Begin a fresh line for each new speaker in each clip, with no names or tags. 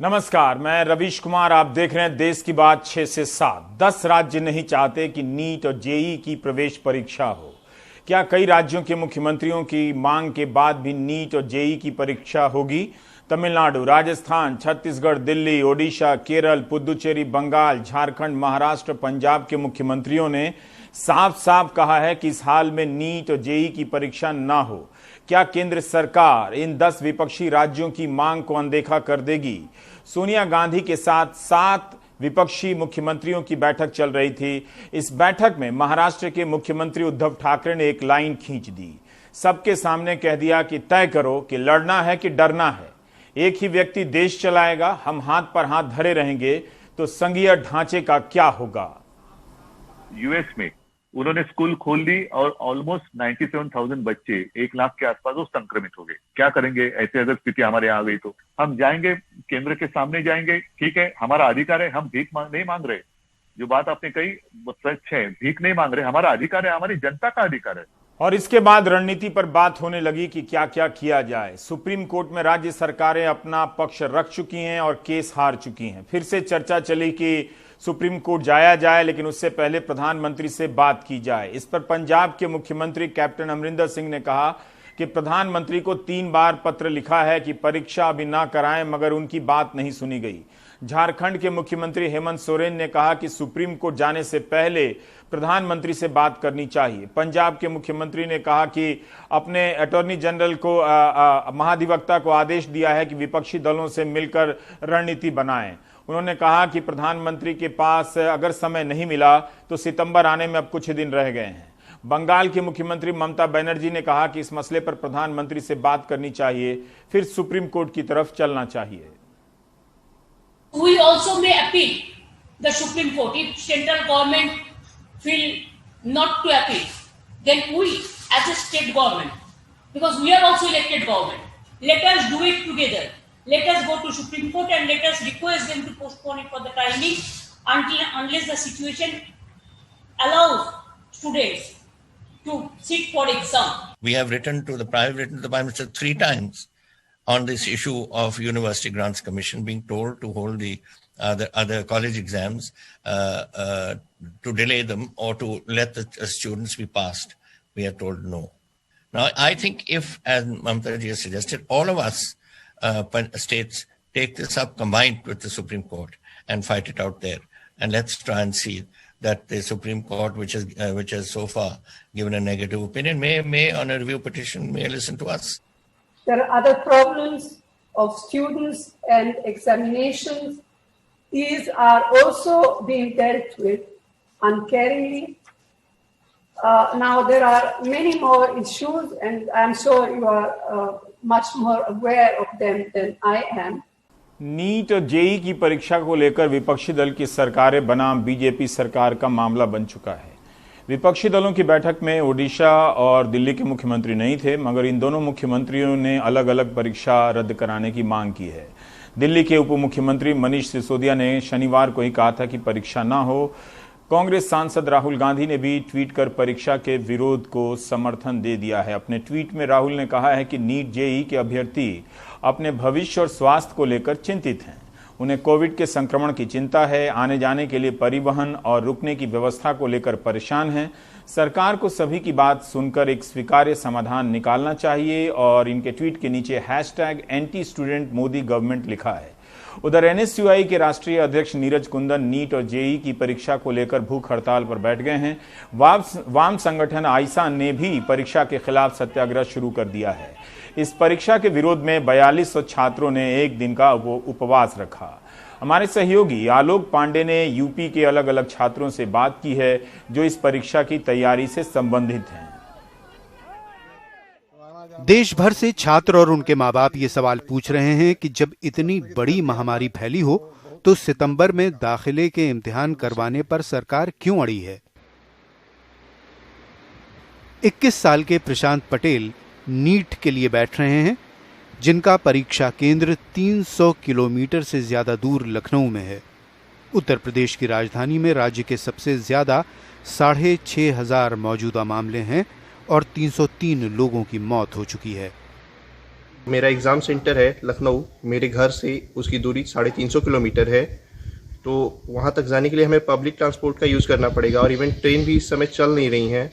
नमस्कार, मैं रवीश कुमार। आप देख रहे हैं देश की बात 6 से 7। 10 राज्य नहीं चाहते कि नीट और जेईई की प्रवेश परीक्षा हो। क्या कई राज्यों के मुख्यमंत्रियों की मांग के बाद भी नीट और जेईई की परीक्षा होगी? तमिलनाडु, राजस्थान, छत्तीसगढ़, दिल्ली, ओडिशा, केरल, पुदुचेरी, बंगाल, झारखंड, महाराष्ट्र, पंजाब के मुख्यमंत्रियों ने साफ साफ कहा है कि इस हाल में नीट और जेईई की परीक्षा ना हो। क्या केंद्र सरकार इन 10 विपक्षी राज्यों की मांग को अनदेखा कर देगी? सोनिया गांधी के साथ 7 विपक्षी मुख्यमंत्रियों की बैठक चल रही थी। इस बैठक में महाराष्ट्र के मुख्यमंत्री उद्धव ठाकरे ने एक लाइन खींच दी। सबके सामने कह दिया कि तय करो कि लड़ना है कि डरना है। एक ही व्यक्ति देश चलाएगा, हम हाथ पर हाथ धरे रहेंगे तो संघीय ढांचे का क्या होगा?
यूएस में उन्होंने स्कूल खोल दी और ऑलमोस्ट 97,000 बच्चे 1 लाख के आसपास वो संक्रमित हो गए। क्या करेंगे ऐसे अगर स्थिति हमारे यहाँ आ गई तो? हम जाएंगे, केंद्र के सामने जाएंगे, ठीक है, हमारा अधिकार है, हम भीख नहीं मांग रहे। जो बात आपने कही वो सच है, भीख नहीं मांग रहे, हमारा अधिकार है, हमारी जनता का अधिकार है।
और इसके बाद रणनीति पर बात होने लगी कि क्या क्या किया जाए। सुप्रीम कोर्ट में राज्य सरकारें अपना पक्ष रख चुकी हैं और केस हार चुकी हैं। फिर से चर्चा चली कि सुप्रीम कोर्ट जाया जाए, लेकिन उससे पहले प्रधानमंत्री से बात की जाए। इस पर पंजाब के मुख्यमंत्री कैप्टन अमरिंदर सिंह ने कहा कि प्रधानमंत्री को 3 बार पत्र लिखा है कि परीक्षा अभी ना कराएं, मगर उनकी बात नहीं सुनी गई। झारखंड के मुख्यमंत्री हेमंत सोरेन ने कहा कि सुप्रीम कोर्ट जाने से पहले प्रधानमंत्री से बात करनी चाहिए। पंजाब के मुख्यमंत्री ने कहा कि अपने अटॉर्नी जनरल को महाधिवक्ता को आदेश दिया है कि विपक्षी दलों से मिलकर रणनीति बनाएं। उन्होंने कहा कि प्रधानमंत्री के पास अगर समय नहीं मिला तो सितंबर आने में अब कुछ दिन रह गए हैं। बंगाल की मुख्यमंत्री ममता बनर्जी ने कहा कि इस मसले पर प्रधानमंत्री से बात करनी चाहिए, फिर सुप्रीम कोर्ट की तरफ चलना चाहिए।
We also may appeal the Supreme Court. If central government feel not to appeal, then we as a state government, because we are also elected government, let us do it together. Let us go to Supreme Court and let us request them to postpone it for the timing unless the situation allows students to sit for exam.
We have written to the Prime Minister 3 times on this issue of University Grants Commission being told to hold the other college exams, to delay them or to let the students be passed. We are told no. Now, I think if, as Mamata ji has suggested, all of us states take this up combined with the Supreme Court and fight it out there. And let's try and see that the Supreme Court, which has so far given a negative opinion, may on a review petition, may listen to us.
There are other problems of students and examinations. These are also being dealt with uncaringly. Now there are many more issues, and I'm sure you are much more aware of them than I am.
NEET और JEE की परीक्षा को लेकर विपक्षी दल की सरकारें बनाम बीजेपी सरकार का मामला बन चुका है। विपक्षी दलों की बैठक में ओडिशा और दिल्ली के मुख्यमंत्री नहीं थे, मगर इन दोनों मुख्यमंत्रियों ने अलग अलग परीक्षा रद्द कराने की मांग की है। दिल्ली के उप मुख्यमंत्री मनीष सिसोदिया ने शनिवार को ही कहा था कि परीक्षा ना हो। कांग्रेस सांसद राहुल गांधी ने भी ट्वीट कर परीक्षा के विरोध को समर्थन दे दिया है। अपने ट्वीट में राहुल ने कहा है कि नीट जेईई के अभ्यर्थी अपने भविष्य और स्वास्थ्य को लेकर चिंतित हैं। उन्हें कोविड के संक्रमण की चिंता है, आने जाने के लिए परिवहन और रुकने की व्यवस्था को लेकर परेशान हैं। सरकार को सभी की बात सुनकर एक स्वीकार्य समाधान निकालना चाहिए और इनके ट्वीट के नीचे #एंटी स्टूडेंट मोदी गवर्नमेंट लिखा है। उधर एनएसयूआई के राष्ट्रीय अध्यक्ष नीरज कुंदन नीट और जेईई की परीक्षा को लेकर भूख हड़ताल पर बैठ गए हैं। वाम संगठन आइसा ने भी परीक्षा के खिलाफ सत्याग्रह शुरू कर दिया है। इस परीक्षा के विरोध में 4200 छात्रों ने 1 दिन का उपवास रखा। हमारे सहयोगी आलोक पांडे ने यूपी के अलग अलग छात्रों से बात की है जो इस परीक्षा की तैयारी से संबंधित हैं।
देश भर से छात्र और उनके माँ बाप ये सवाल पूछ रहे हैं कि जब इतनी बड़ी महामारी फैली हो तो सितंबर में दाखिले के इम्तिहान करवाने पर सरकार क्यों अड़ी है। 21 साल के प्रशांत पटेल नीट के लिए बैठ रहे हैं, जिनका परीक्षा केंद्र 300 किलोमीटर से ज्यादा दूर लखनऊ में है। उत्तर प्रदेश की राजधानी में राज्य के सबसे ज्यादा 6,500 मौजूदा मामले हैं और 303 लोगों की मौत हो चुकी है।
मेरा एग्ज़ाम सेंटर है लखनऊ, मेरे घर से उसकी दूरी 350 किलोमीटर है। तो वहाँ तक जाने के लिए हमें पब्लिक ट्रांसपोर्ट का यूज़ करना पड़ेगा और इवन ट्रेन भी इस समय चल नहीं रही हैं।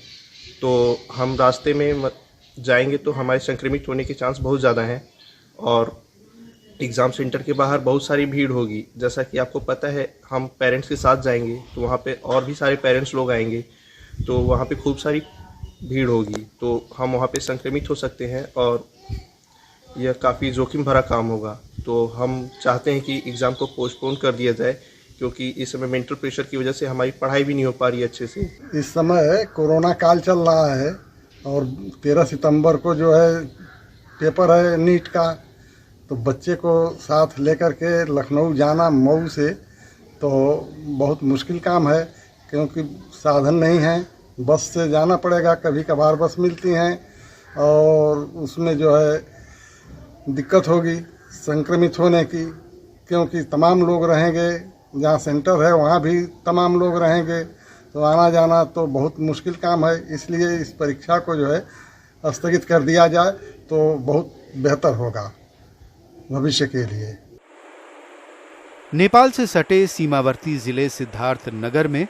तो हम रास्ते में जाएंगे तो हमारे संक्रमित होने के चांस बहुत ज़्यादा हैं और एग्ज़ाम सेंटर के बाहर बहुत सारी भीड़ होगी। जैसा कि आपको पता है, हम पेरेंट्स के साथ जाएंगे तो वहाँ पे और भी सारे पेरेंट्स लोग आएंगे, तो वहाँ पे खूब सारी भीड़ होगी, तो हम वहाँ पे संक्रमित हो सकते हैं और यह काफ़ी जोखिम भरा काम होगा। तो हम चाहते हैं कि एग्ज़ाम को पोस्टपोन कर दिया जाए, क्योंकि इस समय मेंटल प्रेशर की वजह से हमारी पढ़ाई भी नहीं हो पा रही है अच्छे से।
इस समय कोरोना काल चल रहा है और 13 सितंबर को जो है पेपर है नीट का, तो बच्चे को साथ लेकर के लखनऊ जाना मऊ से तो बहुत मुश्किल काम है, क्योंकि साधन नहीं है। बस से जाना पड़ेगा, कभी कभार बस मिलती हैं और उसमें जो है दिक्कत होगी संक्रमित होने की, क्योंकि तमाम लोग रहेंगे, जहाँ सेंटर है वहाँ भी तमाम लोग रहेंगे, तो आना जाना तो बहुत मुश्किल काम है। इसलिए इस परीक्षा को जो है स्थगित कर दिया जाए तो बहुत बेहतर होगा भविष्य के लिए।
नेपाल से सटे सीमावर्ती जिले सिद्धार्थ नगर में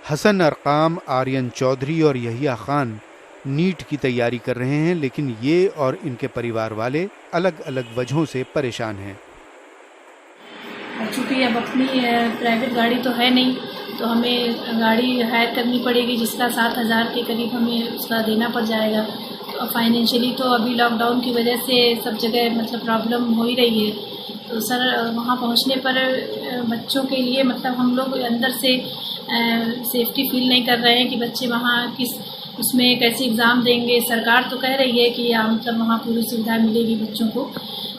हसन अरकाम, आर्यन चौधरी और यहिया खान नीट की तैयारी कर रहे हैं, लेकिन ये और इनके परिवार वाले अलग अलग वजहों से परेशान हैं।
चूँकि अब अपनी प्राइवेट गाड़ी तो है नहीं, तो हमें गाड़ी हायर करनी पड़ेगी, जिसका 7,000 के करीब हमें उसका देना पड़ जाएगा। तो फाइनेंशियली तो अभी लॉकडाउन की वजह से सब जगह मतलब प्रॉब्लम हो ही रही है। तो सर वहाँ पहुँचने पर बच्चों के लिए मतलब हम लोग अंदर से सेफ्टी फील नहीं कर रहे हैं कि बच्चे वहाँ किस उसमें कैसे एग्ज़ाम देंगे। सरकार तो कह रही है कि मतलब वहाँ पूरी सुविधा मिलेगी बच्चों को,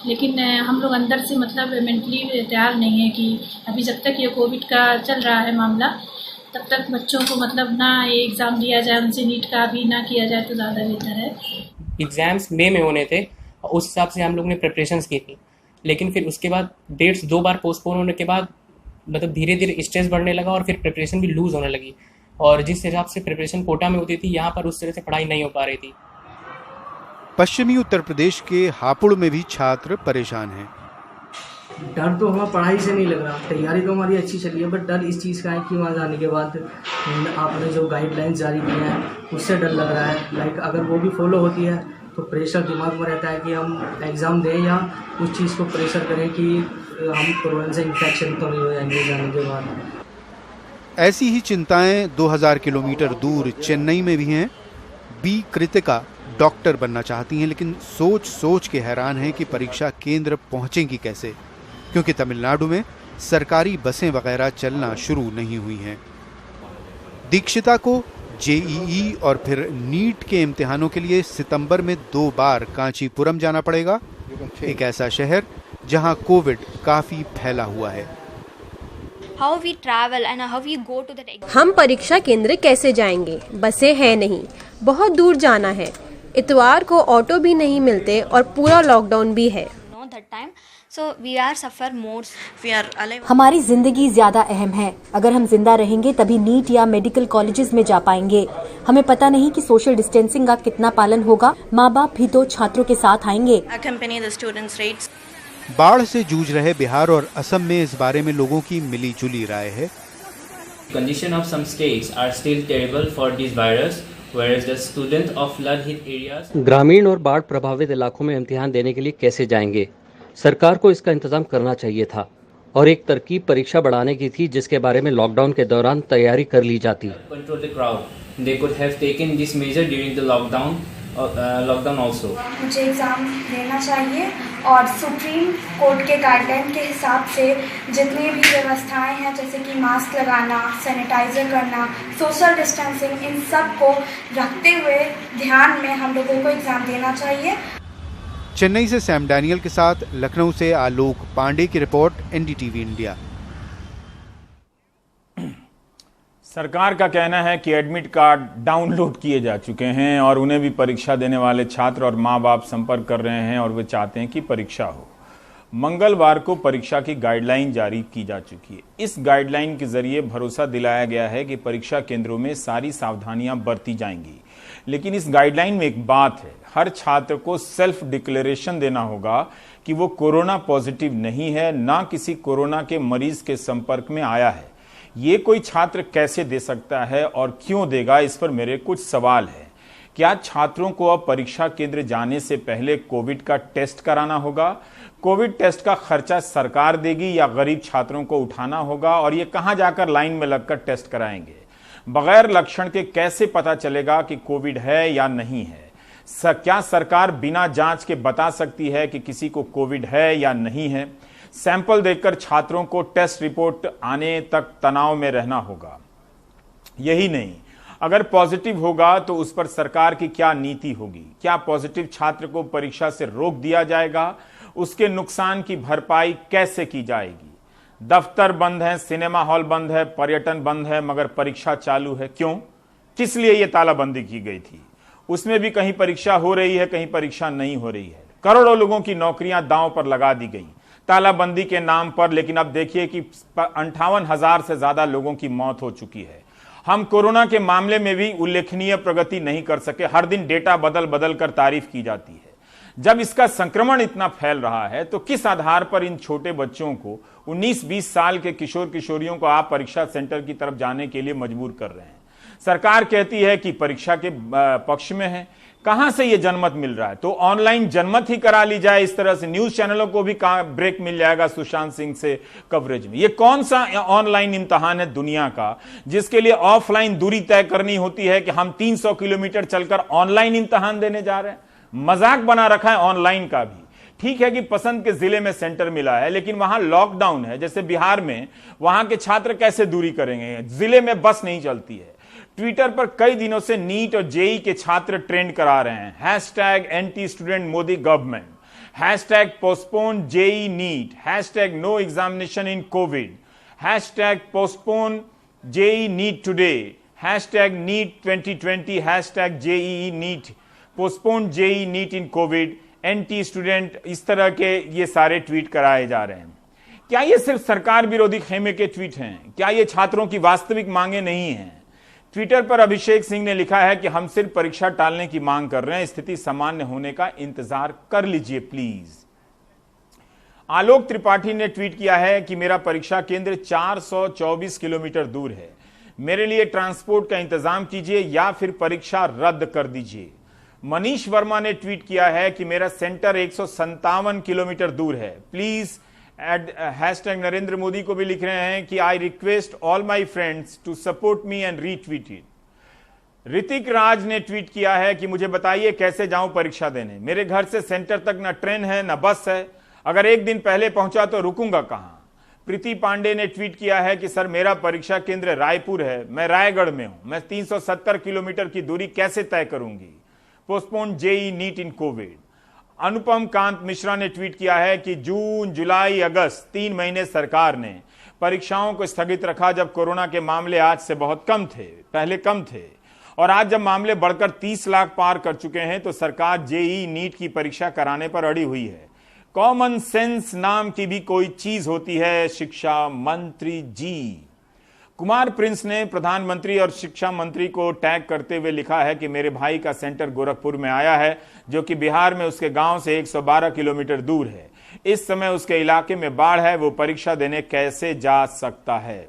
लेकिन हम लोग अंदर से मतलब मेंटली तैयार नहीं है कि अभी जब तक ये कोविड का चल रहा है मामला, तब तक बच्चों को मतलब ना ये एग्ज़ाम दिया जाए, उनसे नीट का भी ना किया जाए तो ज़्यादा बेहतर है।
एग्ज़ाम्स मई में होने थे, उस हिसाब से हम लोग ने प्रिपरेशंस की थी, लेकिन फिर उसके बाद डेट्स 2 बार पोस्टपोन होने के बाद मतलब धीरे धीरे स्ट्रेस बढ़ने लगा और फिर प्रिपरेशन भी लूज़ होने लगी। और जिस हिसाब से प्रिपरेशन कोटा में होती थी, यहाँ पर उस तरह से पढ़ाई नहीं हो पा रही थी।
पश्चिमी उत्तर प्रदेश के हापुड़ में भी छात्र परेशान हैं।
डर तो हमें पढ़ाई से नहीं लग रहा, तैयारी तो हमारी अच्छी चली है, बट डर इस चीज़ का है कि वहाँ जाने के बाद आपने जो गाइडलाइंस जारी की हैं उससे डर लग रहा है। लाइक अगर वो भी फॉलो होती है तो प्रेशर दिमाग में रहता है कि हम एग्ज़ाम दें या उस चीज़ को प्रेशर करें कि हम कोरोना से इन्फेक्शन तो नहीं हो जाएंगे जाने के बाद।
ऐसी ही चिंताएं 2000 किलोमीटर दूर चेन्नई में भी हैं। बी कृतिका डॉक्टर बनना चाहती हैं, लेकिन सोच सोच के हैरान हैं कि परीक्षा केंद्र पहुंचेंगी कैसे, क्योंकि तमिलनाडु में सरकारी बसें वगैरह चलना शुरू नहीं हुई हैं। दीक्षिता को जेईई और फिर नीट के इम्तिहानों के लिए सितंबर में 2 बार कांचीपुरम जाना पड़ेगा, एक ऐसा शहर जहां कोविड काफी फैला हुआ है।
हम परीक्षा केंद्र कैसे जाएंगे? बसें हैं नहीं, बहुत दूर जाना है, इतवार को ऑटो भी नहीं मिलते और पूरा लॉकडाउन भी है।
हमारी जिंदगी ज्यादा अहम है। अगर हम जिंदा रहेंगे तभी नीट या मेडिकल कॉलेजेस में जा पाएंगे। हमें पता नहीं कि सोशल डिस्टेंसिंग का कितना पालन होगा। माँ बाप भी तो छात्रों के साथ आएंगे।
बाढ़ से जूझ रहे बिहार और असम में इस बारे में लोगों की मिली जुली राय है।
Condition of some states are still terrible for this virus, whereas the students of flood hit areas.
ग्रामीण और बाढ़ प्रभावित इलाकों में इम्तिहान देने के लिए कैसे जाएंगे? सरकार को इसका इंतजाम करना चाहिए था और एक तरकीब परीक्षा बढ़ाने की थी, जिसके बारे में लॉकडाउन के दौरान तैयारी कर ली जाती।
Control the crowd. They could have taken this measure during the lockdown also.
मुझे एग्ज़ाम देना चाहिए और सुप्रीम कोर्ट के गाइडलाइन के हिसाब से जितनी भी व्यवस्थाएं हैं, जैसे कि मास्क लगाना, सैनिटाइजर करना, सोशल डिस्टेंसिंग, इन सब को रखते हुए ध्यान में हम लोगों को एग्ज़ाम देना चाहिए।
चेन्नई से सैम डैनियल के साथ लखनऊ से आलोक पांडे की रिपोर्ट, एनडीटीवी इंडिया।
सरकार का कहना है कि एडमिट कार्ड डाउनलोड किए जा चुके हैं और उन्हें भी परीक्षा देने वाले छात्र और मां बाप संपर्क कर रहे हैं और वे चाहते हैं कि परीक्षा हो। मंगलवार को परीक्षा की गाइडलाइन जारी की जा चुकी है। इस गाइडलाइन के जरिए भरोसा दिलाया गया है कि परीक्षा केंद्रों में सारी सावधानियां बरती जाएंगी। लेकिन इस गाइडलाइन में एक बात है, हर छात्र को सेल्फ डिक्लेरेशन देना होगा कि वो कोरोना पॉजिटिव नहीं है, ना किसी कोरोना के मरीज के संपर्क में आया है। ये कोई छात्र कैसे दे सकता है और क्यों देगा, इस पर मेरे कुछ सवाल है। क्या छात्रों को अब परीक्षा केंद्र जाने से पहले कोविड का टेस्ट कराना होगा? कोविड टेस्ट का खर्चा सरकार देगी या गरीब छात्रों को उठाना होगा? और ये कहां जाकर लाइन में लगकर टेस्ट कराएंगे? बगैर लक्षण के कैसे पता चलेगा कि कोविड है या नहीं है? क्या सरकार बिना जांच के बता सकती है कि किसी को कोविड है या नहीं है? सैंपल देखकर छात्रों को टेस्ट रिपोर्ट आने तक तनाव में रहना होगा। यही नहीं, अगर पॉजिटिव होगा तो उस पर सरकार की क्या नीति होगी? क्या पॉजिटिव छात्र को परीक्षा से रोक दिया जाएगा? उसके नुकसान की भरपाई कैसे की जाएगी? दफ्तर बंद है, सिनेमा हॉल बंद है, पर्यटन बंद है, मगर परीक्षा चालू है। क्यों? किस लिए यह तालाबंदी की गई थी? उसमें भी कहीं परीक्षा हो रही है, कहीं परीक्षा नहीं हो रही है। करोड़ों लोगों की नौकरियां दांव पर लगा दी गई तालाबंदी के नाम पर। लेकिन अब देखिए कि 58,000 से ज्यादा लोगों की मौत हो चुकी है। हम कोरोना के मामले में भी उल्लेखनीय प्रगति नहीं कर सके। हर दिन डेटा बदल बदल कर तारीफ की जाती है। जब इसका संक्रमण इतना फैल रहा है तो किस आधार पर इन छोटे बच्चों को, 19-20 साल के किशोर किशोरियों को आप परीक्षा सेंटर की तरफ जाने के लिए मजबूर कर रहे हैं? सरकार कहती है कि परीक्षा के पक्ष में है। कहां से यह जनमत मिल रहा है? तो ऑनलाइन जनमत ही करा ली जाए। इस तरह से न्यूज चैनलों को भी ब्रेक मिल जाएगा सुशांत सिंह से कवरेज में। यह कौन सा ऑनलाइन इम्तिहान है दुनिया का जिसके लिए ऑफलाइन दूरी तय करनी होती है कि हम 300 किलोमीटर चलकर ऑनलाइन इम्तिहान देने जा रहे हैं? मजाक बना रखा है ऑनलाइन का भी। ठीक है कि पसंद के जिले में सेंटर मिला है, लेकिन वहां लॉकडाउन है। जैसे बिहार में, वहां के छात्र कैसे दूरी करेंगे? जिले में बस नहीं चलती है। ट्विटर पर कई दिनों से नीट और जेई के छात्र ट्रेंड करा रहे हैं। Hashtag anti student Modi government, hashtag postpone JEE NEET, hashtag no examination in COVID, hashtag postpone JEE NEET today, hashtag NEET 2020, hashtag JEE NEET, postpone JEE NEET in COVID, anti student. इस तरह के ये सारे tweet कराए जा रहे हैं। क्या ये सिर्फ सरकार विरोधी खेमे के ट्वीट हैं? क्या ये छात्रों की वास्तविक मांगे नहीं हैं? ट्विटर पर अभिषेक सिंह ने लिखा है कि हम सिर्फ परीक्षा टालने की मांग कर रहे हैं, स्थिति सामान्य होने का इंतजार कर लीजिए प्लीज। आलोक त्रिपाठी ने ट्वीट किया है कि मेरा परीक्षा केंद्र 424 किलोमीटर दूर है, मेरे लिए ट्रांसपोर्ट का इंतजाम कीजिए या फिर परीक्षा रद्द कर दीजिए। मनीष वर्मा ने ट्वीट किया है कि मेरा सेंटर 157 किलोमीटर दूर है, प्लीज। हैशटैग नरेंद्र मोदी को भी लिख रहे हैं कि I request all my friends to support me and retweet it. Hrithik Raj ने ट्वीट किया है कि मुझे बताइए कैसे जाऊं परीक्षा देने, मेरे घर से सेंटर तक न ट्रेन है न बस है, अगर एक दिन पहले पहुंचा तो रुकूंगा कहां। प्रीति पांडे ने ट्वीट किया है कि सर मेरा परीक्षा केंद्र रायपुर है, मैं रायगढ़ में हूं, मैं 370 किलोमीटर की दूरी कैसे तय करूंगी। Postpone JEE NEET in COVID. Anupam Kant Mishra ने ट्वीट किया है कि जून, जुलाई, अगस्त 3 महीने सरकार ने परीक्षाओं को स्थगित रखा जब कोरोना के मामले आज से बहुत कम थे, पहले कम थे, और आज जब मामले बढ़कर 30 लाख पार कर चुके हैं तो सरकार जेई नीट की परीक्षा कराने पर अड़ी हुई है। कॉमन सेंस नाम की भी कोई चीज होती है शिक्षा मंत्री जी। कुमार प्रिंस ने प्रधानमंत्री और शिक्षा मंत्री को टैग करते हुए लिखा है कि मेरे भाई का सेंटर गोरखपुर में आया है, जो कि बिहार में उसके गांव से 112 किलोमीटर दूर है। इस समय उसके इलाके में बाढ़ है, वो परीक्षा देने कैसे जा सकता है।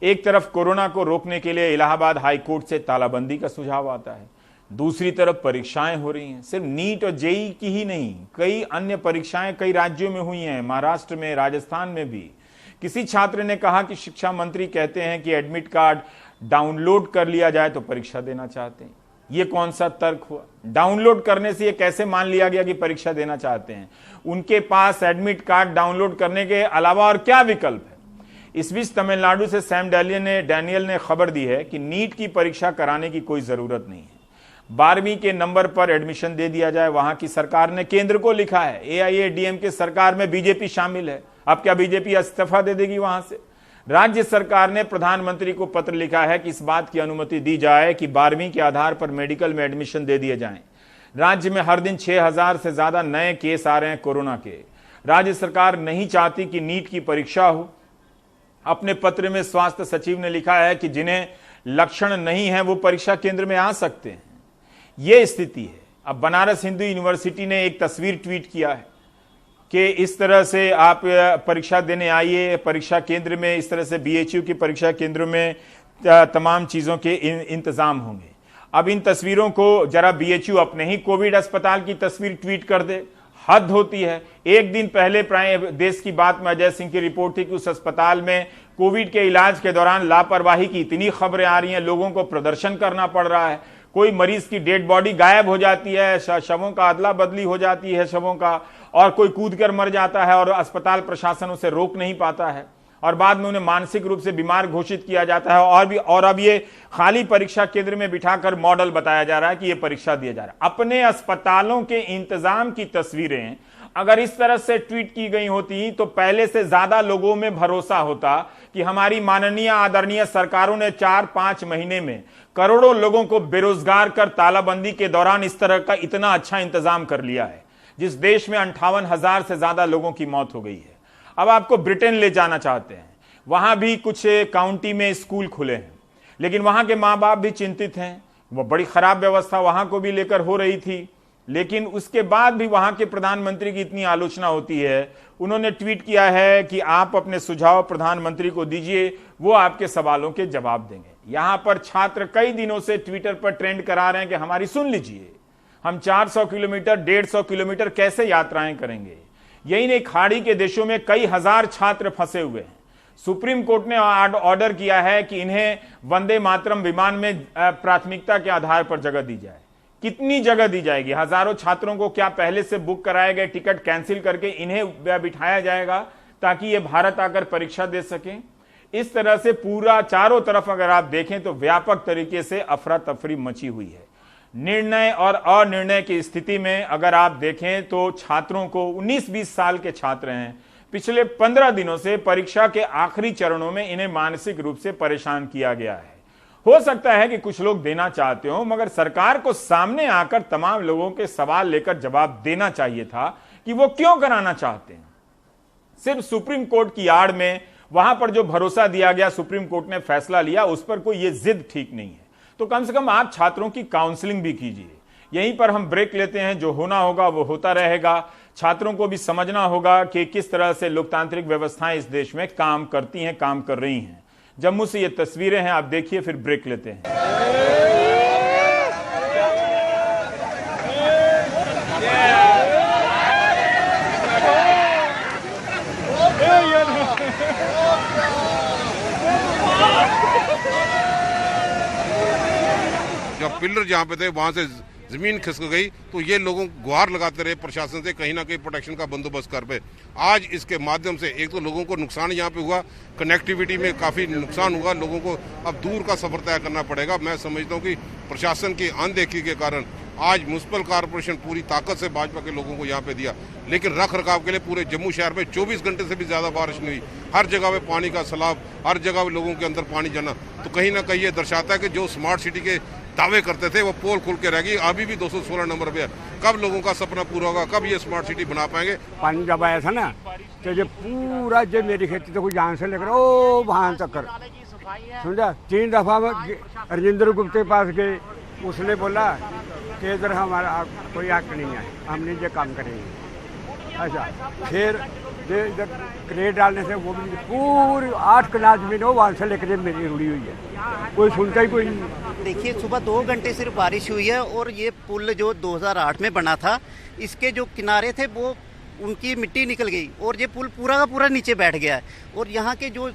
एक तरफ कोरोना को रोकने के लिए इलाहाबाद हाईकोर्ट से तालाबंदी का सुझाव आता है, दूसरी तरफ परीक्षाएं हो रही हैं। सिर्फ नीट और जेई की ही नहीं, कई अन्य परीक्षाएं कई राज्यों में हुई हैं, महाराष्ट्र में, राजस्थान में भी। किसी छात्र ने कहा कि शिक्षा मंत्री कहते हैं कि एडमिट कार्ड डाउनलोड कर लिया जाए तो परीक्षा देना चाहते हैं। ये कौन सा तर्क हुआ? डाउनलोड करने से ये कैसे मान लिया गया कि परीक्षा देना चाहते हैं? उनके पास एडमिट कार्ड डाउनलोड करने के अलावा और क्या विकल्प है? इस बीच तमिलनाडु से सैम डैनियल ने खबर दी है कि नीट की परीक्षा कराने की कोई जरूरत नहीं है, 12वीं के नंबर पर एडमिशन दे दिया जाए। वहां की सरकार ने केंद्र को लिखा है, AIADMK सरकार में बीजेपी शामिल है, अब क्या बीजेपी इस्तीफा दे देगी वहां से? राज्य सरकार ने प्रधानमंत्री को पत्र लिखा है कि इस बात की अनुमति दी जाए कि 12वीं के आधार पर मेडिकल में एडमिशन दे दिए जाएं। राज्य में हर दिन 6000 से ज्यादा नए केस आ रहे हैं कोरोना के। राज्य सरकार नहीं चाहती कि नीट की परीक्षा हो। अपने पत्र में स्वास्थ्य सचिव ने लिखा है कि जिन्हें लक्षण नहीं है वो परीक्षा केंद्र में आ सकते हैं। ये स्थिति है। अब बनारस हिंदू यूनिवर्सिटी ने एक तस्वीर ट्वीट किया है कि इस तरह से आप परीक्षा देने आइए, परीक्षा केंद्र में इस तरह से BHU की परीक्षा केंद्रों में तमाम चीज़ों के इंतजाम होंगे। अब इन तस्वीरों को जरा BHU अपने ही कोविड अस्पताल की तस्वीर ट्वीट कर दे, हद होती है। एक दिन पहले प्राय देश की बात में अजय सिंह की रिपोर्ट थी कि उस अस्पताल में कोविड के इलाज के दौरान लापरवाही की इतनी खबरें आ रही हैं, लोगों को प्रदर्शन करना पड़ रहा है, कोई मरीज की डेड बॉडी गायब हो जाती है, शवों का अदला बदली हो जाती है शवों का, और कोई कूद कर मर जाता है और अस्पताल प्रशासन उसे रोक नहीं पाता है, और बाद में उन्हें मानसिक रूप से बीमार घोषित किया जाता है। और अब ये खाली परीक्षा केंद्र में बिठाकर मॉडल बताया जा रहा है कि ये परीक्षा दिया जा रहा है। अपने अस्पतालों के इंतजाम की तस्वीरें अगर इस तरह से ट्वीट की गई होती तो पहले से ज्यादा लोगों में भरोसा होता कि हमारी माननीय आदरणीय सरकारों ने 4-5 महीने में करोड़ों लोगों को बेरोजगार कर तालाबंदी के दौरान इस तरह का इतना अच्छा इंतजाम कर लिया है, जिस देश में 58,000 से ज्यादा लोगों की मौत हो गई है। अब आपको ब्रिटेन ले जाना चाहते हैं, वहां भी कुछ काउंटी में स्कूल खुले हैं, लेकिन वहां के माँ बाप भी चिंतित हैं। वो बड़ी खराब व्यवस्था वहां को भी लेकर हो रही थी, लेकिन उसके बाद भी वहां के प्रधानमंत्री की इतनी आलोचना होती है। उन्होंने ट्वीट किया है कि आप अपने सुझाव प्रधानमंत्री को दीजिए, वो आपके सवालों के जवाब देंगे। यहां पर छात्र कई दिनों से ट्विटर पर ट्रेंड करा रहे हैं कि हमारी सुन लीजिए, हम 400 किलोमीटर 150 किलोमीटर कैसे यात्राएं करेंगे। यही नहीं, खाड़ी के देशों में कई हजार छात्र फंसे हुए हैं। सुप्रीम कोर्ट ने ऑर्डर किया है कि इन्हें वंदे मातरम विमान में प्राथमिकता के आधार पर जगह दी जाए। कितनी जगह दी जाएगी? हजारों छात्रों को क्या पहले से बुक कराए गए टिकट कैंसिल करके इन्हें बिठाया जाएगा ताकि ये भारत आकर परीक्षा दे सकें? इस तरह से पूरा चारों तरफ अगर आप देखें तो व्यापक तरीके से अफरा तफरी मची हुई है। निर्णय और अनिर्णय की स्थिति में अगर आप देखें तो छात्रों को 19-20 साल के छात्र हैं, पिछले 15 दिनों से परीक्षा के आखिरी चरणों में इन्हें मानसिक रूप से परेशान किया गया है। हो सकता है कि कुछ लोग देना चाहते हो, मगर सरकार को सामने आकर तमाम लोगों के सवाल लेकर जवाब देना चाहिए था कि वो क्यों कराना चाहते हैं। सिर्फ सुप्रीम कोर्ट की आड़ में वहां पर जो भरोसा दिया गया, सुप्रीम कोर्ट ने फैसला लिया, उस पर कोई ये जिद ठीक नहीं है। तो कम से कम आप छात्रों की काउंसलिंग भी कीजिए। यहीं पर हम ब्रेक लेते हैं, जो होना होगा वो होता रहेगा। छात्रों को भी समझना होगा कि किस तरह से लोकतांत्रिक व्यवस्थाएं इस देश में काम करती हैं, काम कर रही हैं। जम्मू से ये तस्वीरें हैं, आप देखिए, फिर ब्रेक लेते हैं।
जब पिलर जहाँ पे थे वहां से जमीन खिसक गई तो ये लोगों गुहार लगाते रहे प्रशासन से कहीं ना कहीं प्रोटेक्शन का बंदोबस्त कर पे। आज इसके माध्यम से एक तो लोगों को नुकसान यहाँ पे हुआ, कनेक्टिविटी में काफ़ी नुकसान हुआ, लोगों को अब दूर का सफर तय करना पड़ेगा। मैं समझता हूँ कि प्रशासन की अनदेखी के कारण आज म्यूनसिपल कॉरपोरेशन पूरी ताकत से भाजपा के लोगों को यहाँ पे दिया, लेकिन रख रखाव के लिए पूरे जम्मू शहर में 24 घंटे से भी ज़्यादा बारिश नहीं हुई। हर जगह पे पानी का सैलाब, हर जगह लोगों के अंदर पानी जाना, तो कहीं ना कहीं ये दर्शाता है कि जो स्मार्ट सिटी के दावे करते थे वो पोल खुल के रह गई। अभी भी 216 नंबर पे है। कब लोगों का सपना पूरा होगा, कब ये स्मार्ट सिटी बना पाएंगे?
पानी जब आया था ना तो ये पूरा जो मेरी खेती तो यहाँ से लेकर ओ वहाँ तक कर समझा। 3 दफा राजेंद्र गुप्त के पास गए, उसने बोला कि इधर हमारा कोई हक नहीं है, हम ये काम करेंगे। अच्छा, फिर इधर क्रेट डालने से वो भी पूरी 8 कनाल जमीन हो वहाँ से लेकर मेरी रुड़ी हुई है, कोई सुनता ही कोई नहीं।
देखिए, सुबह 2 घंटे सिर्फ बारिश हुई है और ये पुल जो 2008 में बना था, इसके जो किनारे थे वो उनकी मिट्टी निकल गई और ये पुल पूरा का पूरा नीचे बैठ गया है। और यहाँ के जो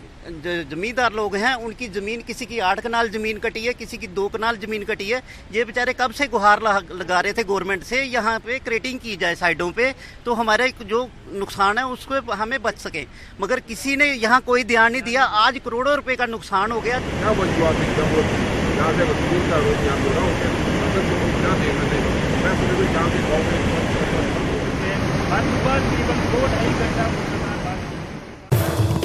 जमींदार लोग हैं उनकी ज़मीन, किसी की 8 कनाल ज़मीन कटी है, किसी की 2 कनाल ज़मीन कटी है। ये बेचारे कब से गुहार लगा रहे थे गवर्नमेंट से यहाँ पे क्रेटिंग की जाए साइडों पे, तो हमारे जो नुकसान है उसको हमें बच सके, मगर किसी ने यहाँ कोई ध्यान नहीं दिया। आज करोड़ों रुपए का नुकसान हो गया।
हर सुबह करीबन 2-2.5 घंटा